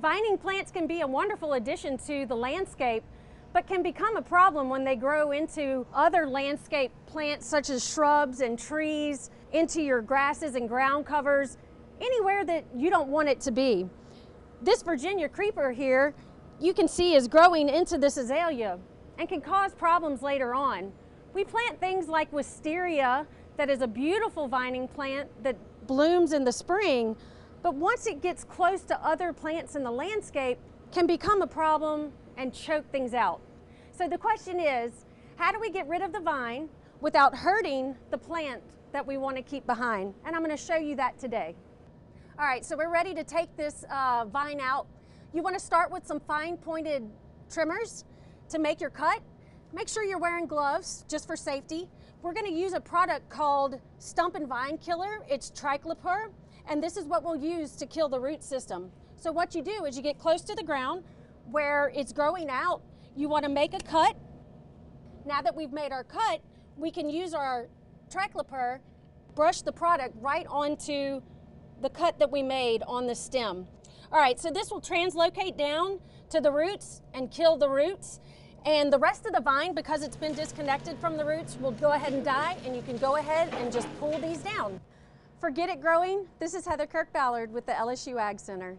Vining plants can be a wonderful addition to the landscape, but can become a problem when they grow into other landscape plants such as shrubs and trees, into your grasses and ground covers, anywhere that you don't want it to be. This Virginia creeper here, you can see, is growing into this azalea and can cause problems later on. We plant things like wisteria, that is a beautiful vining plant that blooms in the spring, but once it gets close to other plants in the landscape, can become a problem and choke things out. So the question is, how do we get rid of the vine without hurting the plant that we want to keep behind? And I'm going to show you that today. All right, so we're ready to take this vine out. You want to start with some fine pointed trimmers to make your cut. Make sure you're wearing gloves just for safety. We're going to use a product called Stump and Vine Killer. It's triclopyr, and this is what we'll use to kill the root system. So what you do is you get close to the ground where it's growing out. You want to make a cut. Now that we've made our cut, we can use our triclopyr, brush the product right onto the cut that we made on the stem. All right, so this will translocate down to the roots and kill the roots. And the rest of the vine, because it's been disconnected from the roots, will go ahead and die, and you can go ahead and just pull these down. For Get It Growing, this is Heather Kirk-Ballard with the LSU AgCenter.